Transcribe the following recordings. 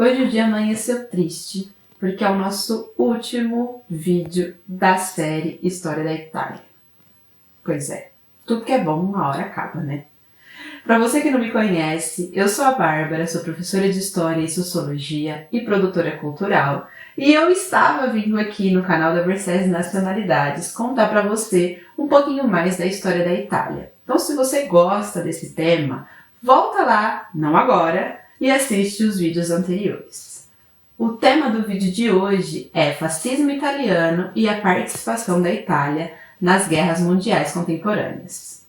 Hoje o dia amanheceu triste, porque é o nosso último vídeo da série História da Itália. Pois é, tudo que é bom uma hora acaba, né? Para você que não me conhece, eu sou a Bárbara, sou professora de História e Sociologia e produtora cultural, e eu estava vindo aqui no canal da Vercés Nacionalidades contar para você um pouquinho mais da história da Itália. Então, se você gosta desse tema, volta lá, não agora, e assiste os vídeos anteriores. O tema do vídeo de hoje é fascismo italiano e a participação da Itália nas guerras mundiais contemporâneas.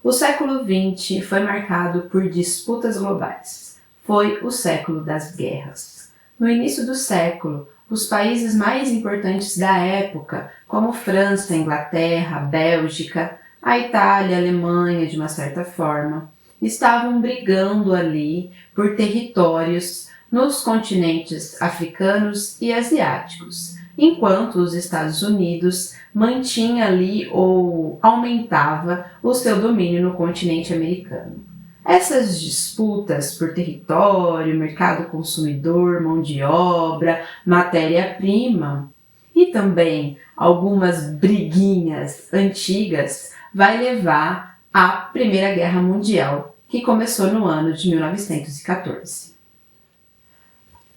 O século XX foi marcado por disputas globais. Foi o século das guerras. No início do século, os países mais importantes da época, como França, Inglaterra, Bélgica, a Itália, a Alemanha, de uma certa forma, estavam brigando ali por territórios nos continentes africanos e asiáticos, enquanto os Estados Unidos mantinha ali ou aumentava o seu domínio no continente americano. Essas disputas por território, mercado consumidor, mão de obra, matéria-prima e também algumas briguinhas antigas vai levar à Primeira Guerra Mundial, que começou no ano de 1914.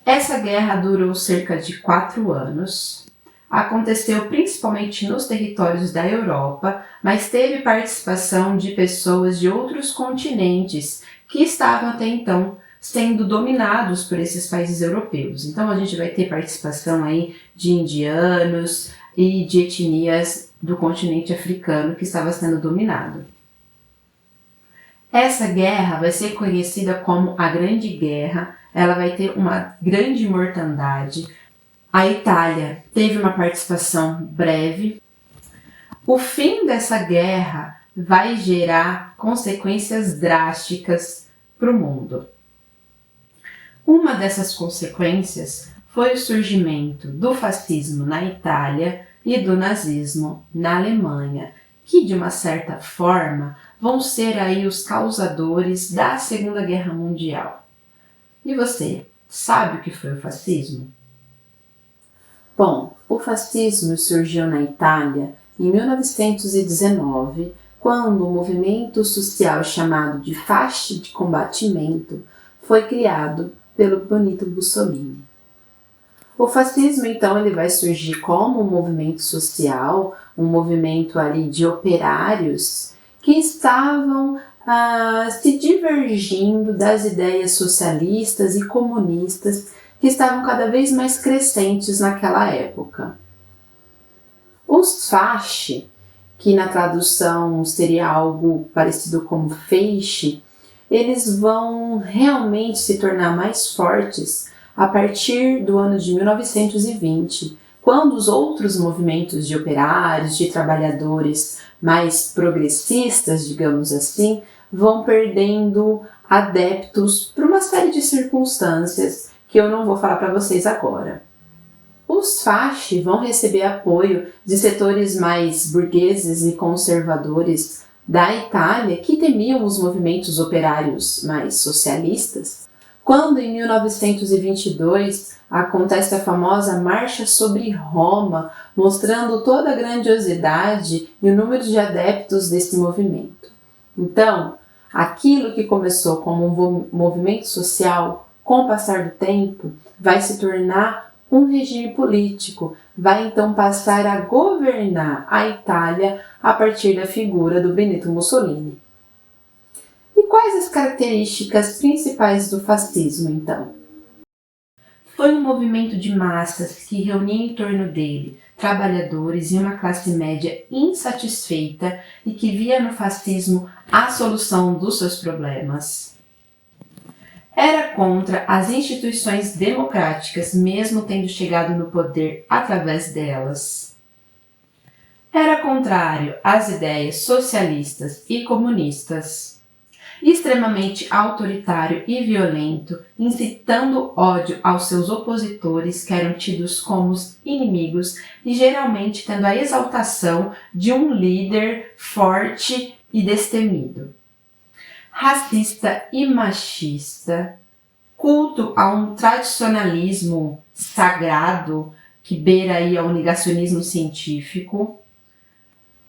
Essa guerra durou cerca de 4 anos. Aconteceu principalmente nos territórios da Europa, mas teve participação de pessoas de outros continentes que estavam até então sendo dominados por esses países europeus. Então a gente vai ter participação aí de indianos e de etnias do continente africano que estava sendo dominado. Essa guerra vai ser conhecida como a Grande Guerra, ela vai ter uma grande mortandade. A Itália teve uma participação breve. O fim dessa guerra vai gerar consequências drásticas para o mundo. Uma dessas consequências foi o surgimento do fascismo na Itália e do nazismo na Alemanha, que de uma certa forma vão ser aí os causadores da Segunda Guerra Mundial. E você, sabe o que foi o fascismo? Bom, o fascismo surgiu na Itália em 1919, quando um movimento social chamado de Fasci di Combattimento foi criado pelo Benito Mussolini. O fascismo, então, ele vai surgir como um movimento social, um movimento ali de operários que estavam se divergindo das ideias socialistas e comunistas que estavam cada vez mais crescentes naquela época. Os fasci, que na tradução seria algo parecido como feixe, eles vão realmente se tornar mais fortes a partir do ano de 1920, quando os outros movimentos de operários, de trabalhadores mais progressistas, digamos assim, vão perdendo adeptos por uma série de circunstâncias que eu não vou falar para vocês agora. Os fasci vão receber apoio de setores mais burgueses e conservadores da Itália que temiam os movimentos operários mais socialistas. Quando em 1922 acontece a famosa Marcha sobre Roma, mostrando toda a grandiosidade e o número de adeptos desse movimento. Então, aquilo que começou como um movimento social, com o passar do tempo, vai se tornar um regime político, vai então passar a governar a Itália a partir da figura do Benito Mussolini. E quais as características principais do fascismo, então? Foi um movimento de massas que reunia em torno dele trabalhadores e uma classe média insatisfeita e que via no fascismo a solução dos seus problemas. Era contra as instituições democráticas, mesmo tendo chegado no poder através delas. Era contrário às ideias socialistas e comunistas. extremamente autoritário e violento, incitando ódio aos seus opositores, que eram tidos como os inimigos, e geralmente tendo a exaltação de um líder forte e destemido. Racista e machista, culto a um tradicionalismo sagrado que beira aí ao negacionismo científico,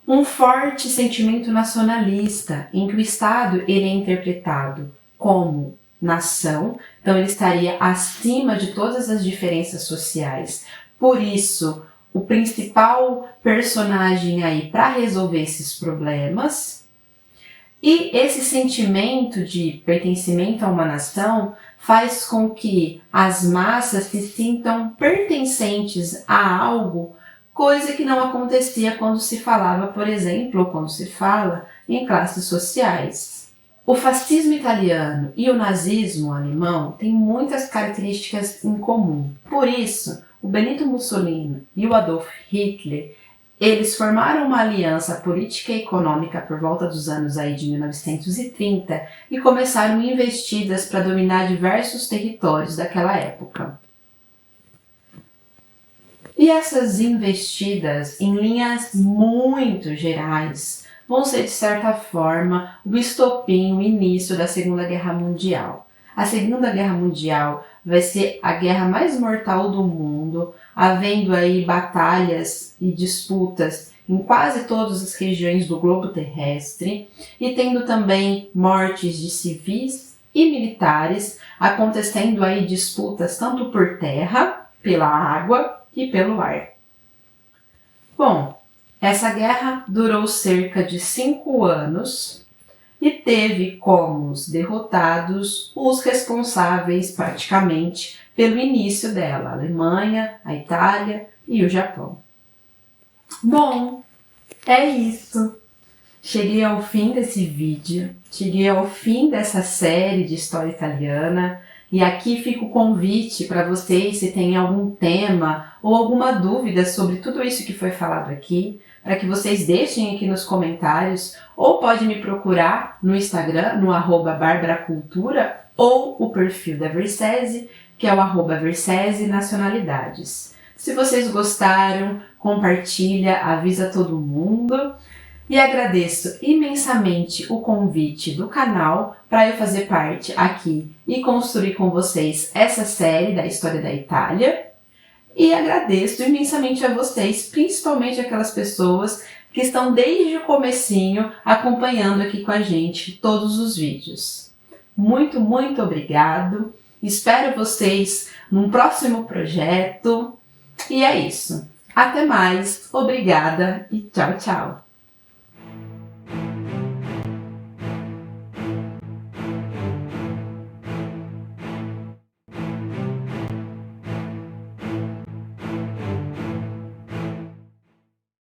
um forte sentimento nacionalista, em que o Estado ele é interpretado como nação, então ele estaria acima de todas as diferenças sociais. Por isso, o principal personagem aí para resolver esses problemas. E esse sentimento de pertencimento a uma nação faz com que as massas se sintam pertencentes a algo, coisa que não acontecia quando se falava, por exemplo, ou quando se fala em classes sociais. O fascismo italiano e o nazismo alemão têm muitas características em comum. Por isso, o Benito Mussolini e o Adolf Hitler, eles formaram uma aliança política e econômica por volta dos anos aí de 1930 e começaram investidas para dominar diversos territórios daquela época. E essas investidas, em linhas muito gerais, vão ser, de certa forma, o estopim, o início da Segunda Guerra Mundial. A Segunda Guerra Mundial vai ser a guerra mais mortal do mundo, havendo aí batalhas e disputas em quase todas as regiões do globo terrestre e tendo também mortes de civis e militares, acontecendo aí disputas tanto por terra, pela água e pelo ar. Bom, essa guerra durou cerca de 5 anos e teve como os derrotados os responsáveis praticamente pelo início dela, a Alemanha, a Itália e o Japão. Bom, é isso. Cheguei ao fim desse vídeo, cheguei ao fim dessa série de história italiana e aqui fica o convite para vocês, se tem algum tema ou alguma dúvida sobre tudo isso que foi falado aqui, para que vocês deixem aqui nos comentários ou pode me procurar no Instagram, no @barbaracultura ou o perfil da Versese, que é o @VerseseNacionalidades. Se vocês gostaram, compartilha, avisa todo mundo. E agradeço imensamente o convite do canal para eu fazer parte aqui e construir com vocês essa série da história da Itália. E agradeço imensamente a vocês, principalmente aquelas pessoas que estão desde o comecinho acompanhando aqui com a gente todos os vídeos. Muito, muito obrigado. Espero vocês num próximo projeto. E é isso. Até mais. Obrigada e tchau, tchau.